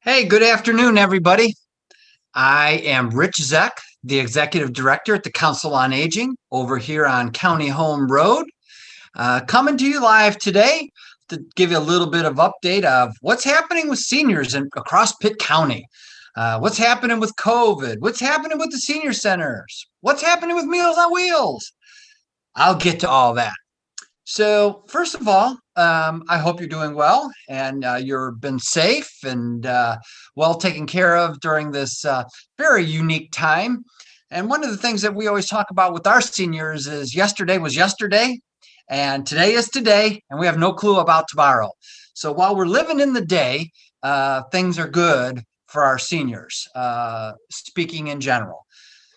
Hey, good afternoon, everybody. I am Rich Zeck, the Executive Director at the Council on Aging over here on County Home Road. Coming to you live today to give you a little bit of update of what's happening with seniors across Pitt County. What's happening with COVID? What's happening with the senior centers? What's happening with Meals on Wheels? I'll get to all that. So first of all, I hope you're doing well and you've been safe and well taken care of during this very unique time. And one of the things that we always talk about with our seniors is yesterday was yesterday and today is today, and we have no clue about tomorrow. So while we're living in the day, things are good for our seniors, speaking in general.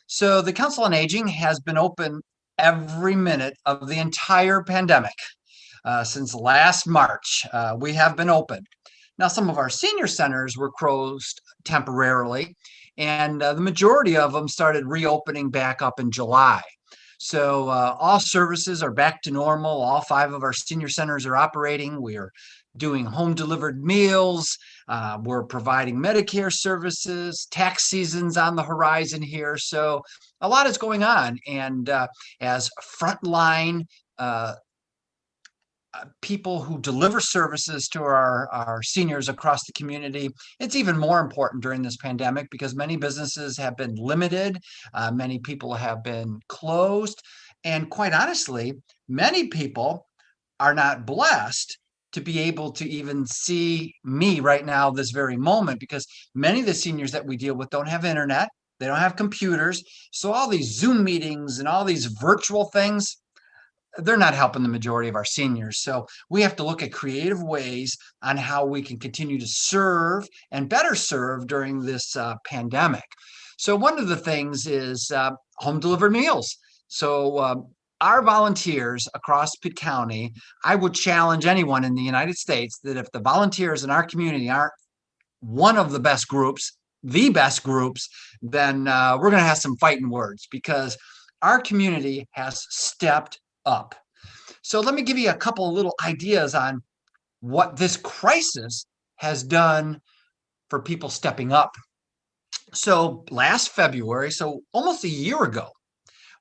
So the Council on Aging has been open every minute of the entire pandemic. Since last March, we have been open. Now, some of our senior centers were closed temporarily, and the majority of them started reopening back up in July. So all services are back to normal. All 5 of our senior centers are operating. We are doing home delivered meals. We're providing Medicare services. Tax season's on the horizon here. So a lot is going on. And as frontline people who deliver services to our seniors across the community, it's even more important during this pandemic because many businesses have been limited, many people have been closed, and quite honestly, many people are not blessed to be able to even see me right now, this very moment, because many of the seniors that we deal with don't have internet, they don't have computers, so all these Zoom meetings and all these virtual things, they're not helping the majority of our seniors. So we have to look at creative ways on how we can continue to serve and better serve during this pandemic. So one of the things is home delivered meals. So our volunteers across Pitt County, I would challenge anyone in the United States that if the volunteers in our community aren't one of the best groups, the best groups, then we're going to have some fighting words because our community has stepped up. So let me give you a couple of little ideas on what this crisis has done for people stepping up. So last February, so almost a year ago,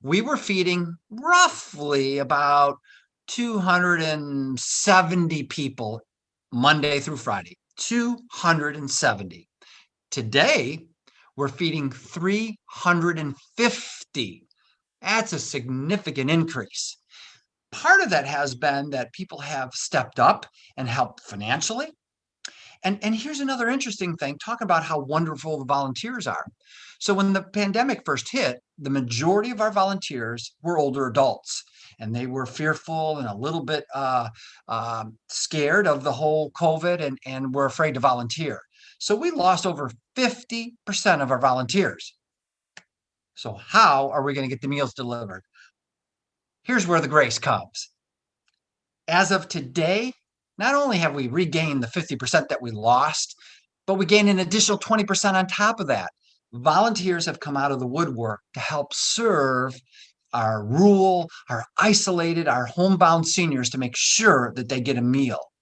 we were feeding roughly about 270 people Monday through Friday, 270. Today, we're feeding 350. That's a significant increase. Part of that has been that people have stepped up and helped financially. And here's another interesting thing, talk about how wonderful the volunteers are. So when the pandemic first hit, the majority of our volunteers were older adults, and they were fearful and a little bit scared of the whole COVID and were afraid to volunteer. So we lost over 50% of our volunteers. So how are we going to get the meals delivered? Here's where the grace comes. As of today, not only have we regained the 50% that we lost, but we gained an additional 20% on top of that. Volunteers have come out of the woodwork to help serve our rural, our isolated, our homebound seniors to make sure that they get a meal.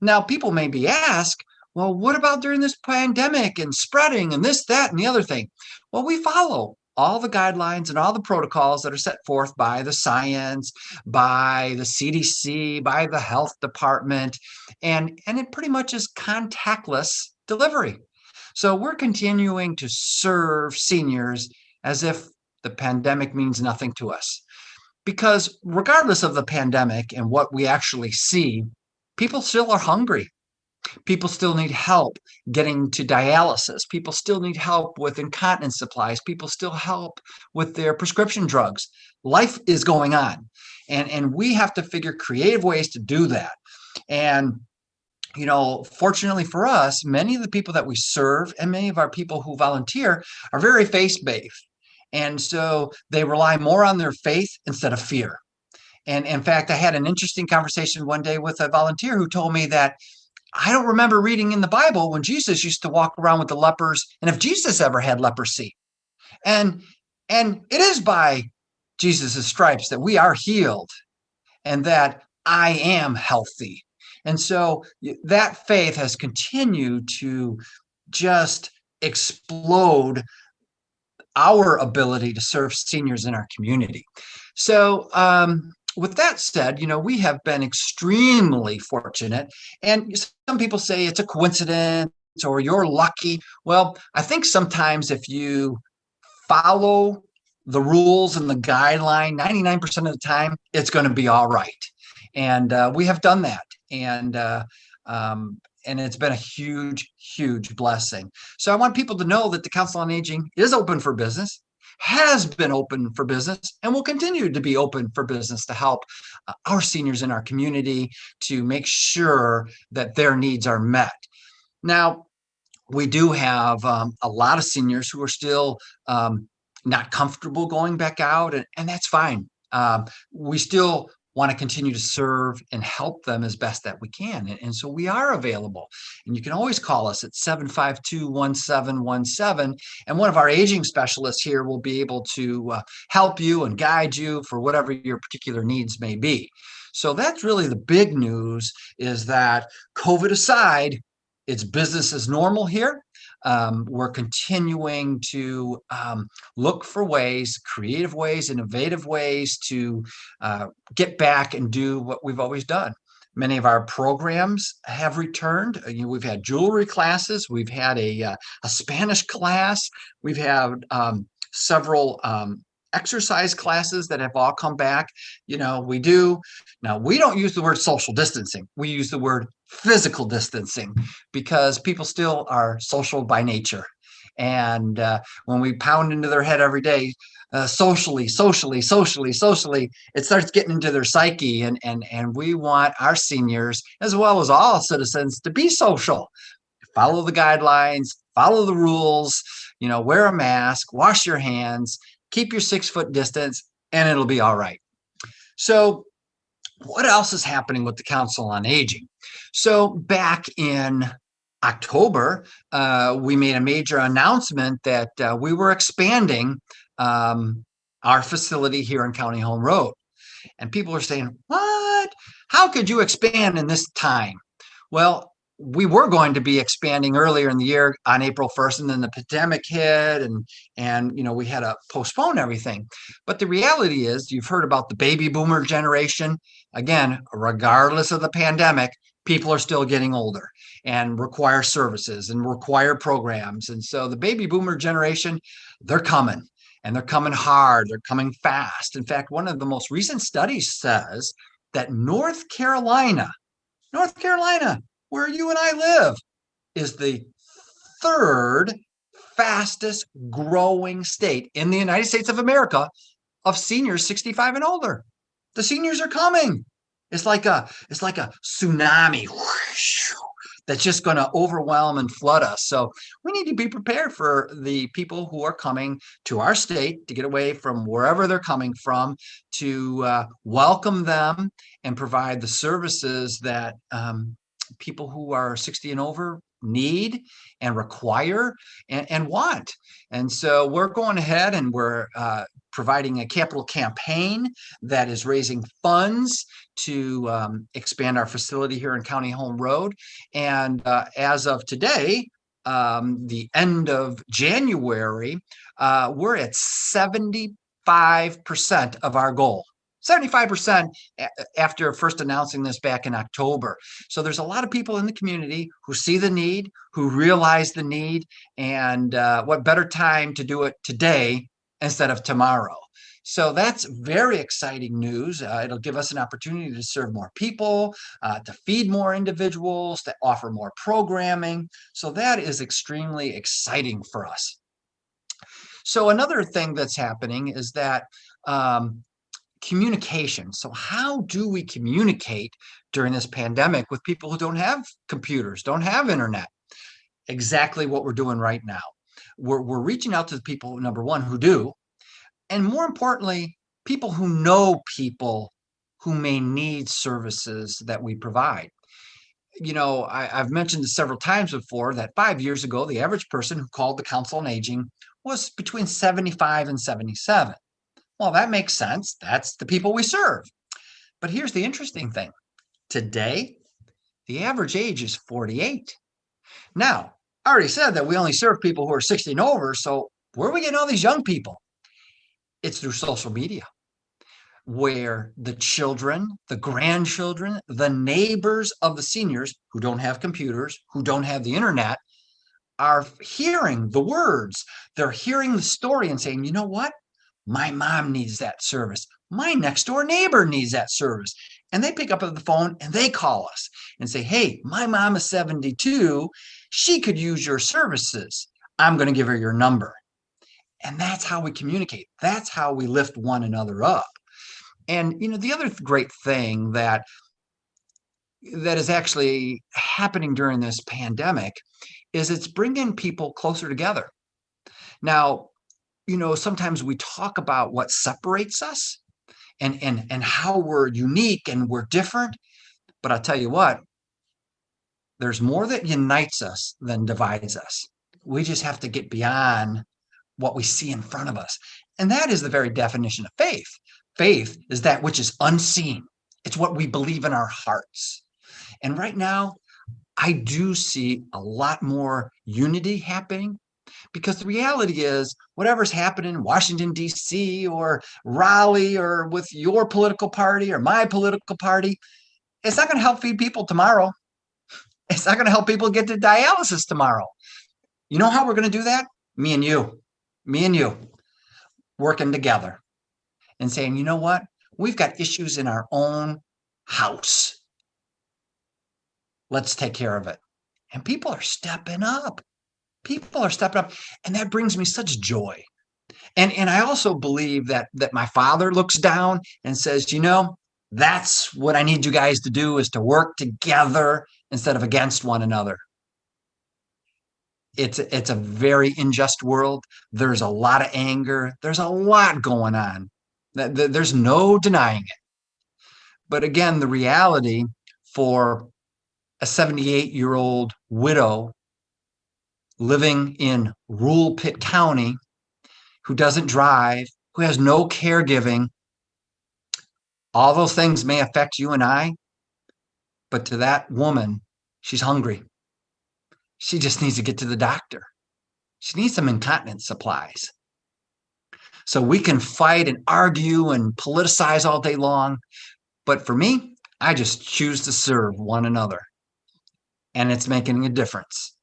Now, people may be asked, well, what about during this pandemic and spreading and this, that, and the other thing? Well, we follow all the guidelines and all the protocols that are set forth by the science, by the CDC, by the health department, and it pretty much is contactless delivery. So we're continuing to serve seniors as if the pandemic means nothing to us. Because regardless of the pandemic and what we actually see, people still are hungry. People still need help getting to dialysis. People still need help with incontinence supplies. People still help with their prescription drugs. Life is going on. And we have to figure creative ways to do that. And, you know, fortunately for us, many of the people that we serve and many of our people who volunteer are very faith-based. And so they rely more on their faith instead of fear. And in fact, I had an interesting conversation one day with a volunteer who told me that I don't remember reading in the Bible when Jesus used to walk around with the lepers and if Jesus ever had leprosy. And it is by Jesus' stripes that we are healed and that I am healthy. And so that faith has continued to just explode our ability to serve seniors in our community. So, with that said, we have been extremely fortunate. And some people say it's a coincidence or you're lucky. Well, I think sometimes if you follow the rules and the guideline, 99% of the time, it's going to be all right. And we have done that. And it's been a huge, huge blessing. So I want people to know that the Council on Aging is open for business, has been open for business, and will continue to be open for business to help our seniors in our community to make sure that their needs are met. Now, we do have a lot of seniors who are still not comfortable going back out, and that's fine. We still want to continue to serve and help them as best that we can. And so we are available. And you can always call us at 752-1717. And one of our aging specialists here will be able to help you and guide you for whatever your particular needs may be. So that's really the big news, is that COVID aside, it's business as normal here. We're continuing to look for ways, creative ways, innovative ways to get back and do what we've always done. Many of our programs have returned. We've had jewelry classes. We've had a Spanish class. We've had several exercise classes that have all come back. We do. Now, we don't use the word social distancing. We use the word physical distancing because people still are social by nature. And when we pound into their head every day, socially, it starts getting into their psyche. And we want our seniors, as well as all citizens, to be social. Follow the guidelines, follow the rules, wear a mask, wash your hands, keep your 6-foot distance, and it'll be all right. So what else is happening with the Council on Aging? So back in October, we made a major announcement that we were expanding our facility here in County Home Road. And people are saying, what? How could you expand in this time? Well, we were going to be expanding earlier in the year on April 1st, and then the pandemic hit, and we had to postpone everything. But the reality is, you've heard about the baby boomer generation. Again, regardless of the pandemic, people are still getting older and require services and require programs. And so the baby boomer generation, they're coming, and they're coming hard. They're coming fast. In fact, one of the most recent studies says that North Carolina, where you and I live, is the third fastest growing state in the United States of America of seniors 65 and older. The seniors are coming. It's like a tsunami that's just going to overwhelm and flood us. So we need to be prepared for the people who are coming to our state to get away from wherever they're coming from, to welcome them and provide the services that people who are 60 and over need and require and want. And so we're going ahead and we're providing a capital campaign that is raising funds to expand our facility here in County Home Road. And as of today, the end of January, we're at 75% of our goal. 75% after first announcing this back in October. So there's a lot of people in the community who see the need, who realize the need, and what better time to do it today instead of tomorrow. So that's very exciting news. It'll give us an opportunity to serve more people, to feed more individuals, to offer more programming. So that is extremely exciting for us. So another thing that's happening is that communication. So how do we communicate during this pandemic with people who don't have computers, don't have internet? Exactly what we're doing right now. We're reaching out to the people, number one, who do, and more importantly, people who know people who may need services that we provide. I've mentioned this several times before that 5 years ago, the average person who called the Council on Aging was between 75 and 77. Well, that makes sense. That's the people we serve. But here's the interesting thing. Today, the average age is 48. Now, I already said that we only serve people who are 60 and over. So where are we getting all these young people? It's through social media, where the children, the grandchildren, the neighbors of the seniors who don't have computers, who don't have the internet, are hearing the words. They're hearing the story and saying, you know what? My mom needs that service. My next door neighbor needs that service. And they pick up the phone and they call us and say, hey, my mom is 72. She could use your services. I'm going to give her your number. And that's how we communicate. That's how we lift one another up. And, the other great thing that is actually happening during this pandemic is it's bringing people closer together. Now, sometimes we talk about what separates us and how we're unique and we're different. But I'll tell you what, there's more that unites us than divides us. We just have to get beyond what we see in front of us. And that is the very definition of faith. Faith is that which is unseen. It's what we believe in our hearts. And right now, I do see a lot more unity happening, because the reality is whatever's happening in Washington, D.C. or Raleigh or with your political party or my political party, it's not going to help feed people tomorrow. It's not going to help people get to dialysis tomorrow. You know how we're going to do that? Me and you working together and saying, you know what? We've got issues in our own house. Let's take care of it. And people are stepping up. And that brings me such joy. And I also believe that my father looks down and says, that's what I need you guys to do, is to work together instead of against one another. It's a very unjust world. There's a lot of anger. There's a lot going on. There's no denying it. But again, the reality for a 78-year-old widow living in rural Pitt County, who doesn't drive, who has no caregiving, all those things may affect you and I, but to that woman, she's hungry. She just needs to get to the doctor. She needs some incontinence supplies. So we can fight and argue and politicize all day long, but for me, I just choose to serve one another, and it's making a difference.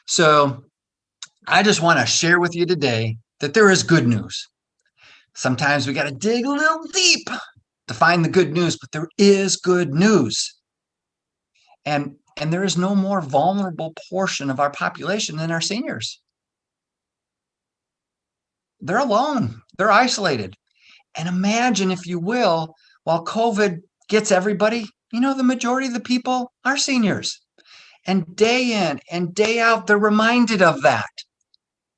So I just want to share with you today that there is good news. Sometimes we got to dig a little deep to find the good news, but there is good news. And there is no more vulnerable portion of our population than our seniors. They're alone. They're isolated. And imagine, if you will, while COVID gets everybody, the majority of the people are seniors. And day in and day out, they're reminded of that.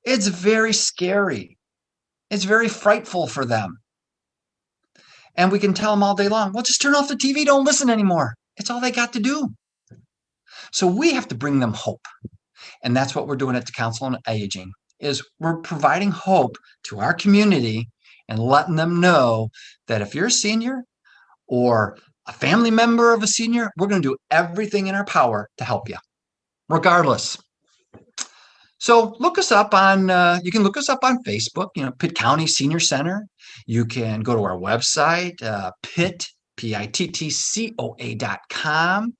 It's very scary. It's very frightful for them. And we can tell them all day long, well, just turn off the TV, don't listen anymore. It's all they got to do. So we have to bring them hope. And that's what we're doing at the Council on Aging, is we're providing hope to our community and letting them know that if you're a senior or a family member of a senior, we're going to do everything in our power to help you, regardless. So look us up on, you can look us up on Facebook, Pitt County Senior Center. You can go to our website, Pitt, PITTCOA.com.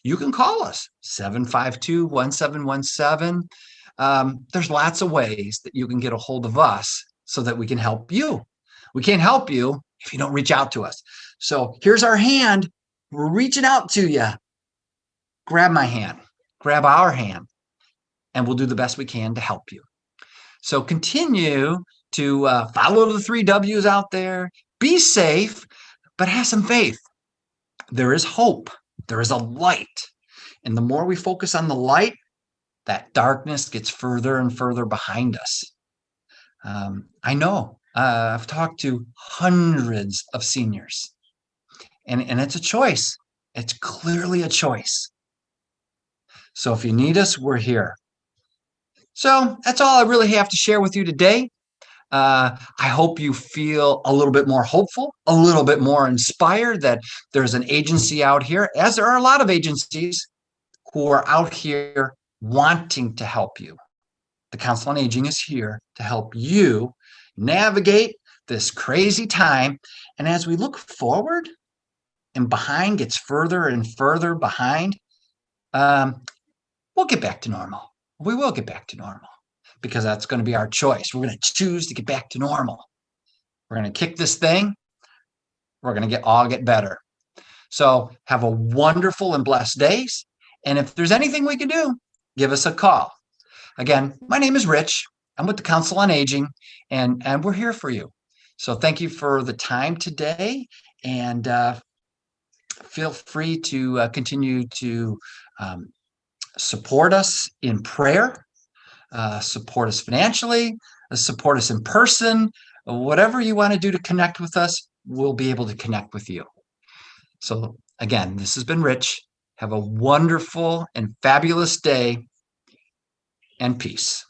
You can call us, 752-1717. There's lots of ways that you can get a hold of us so that we can help you. We can't help you if you don't reach out to us. So here's our hand. We're reaching out to you. Grab my hand, grab our hand, and we'll do the best we can to help you. So continue to follow the 3 W's out there. Be safe, but have some faith. There is hope. There is a light. And the more we focus on the light, that darkness gets further and further behind us. I know I've talked to hundreds of seniors, and it's a choice. It's clearly a choice. So if you need us, we're here. So that's all I really have to share with you today. I hope you feel a little bit more hopeful, a little bit more inspired that there's an agency out here, as there are a lot of agencies who are out here wanting to help you. The Council on Aging is here to help you navigate this crazy time. And as we look forward and behind gets further and further behind, we'll get back to normal. We will get back to normal because that's going to be our choice. We're going to choose to get back to normal. We're going to kick this thing. We're going to all get better. So have a wonderful and blessed days. And if there's anything we can do, give us a call. Again, my name is Rich. I'm with the Council on Aging, and we're here for you. So thank you for the time today, and feel free to continue to support us in prayer, support us financially, support us in person. Whatever you want to do to connect with us, we'll be able to connect with you. So again, this has been Rich. Have a wonderful and fabulous day, and peace.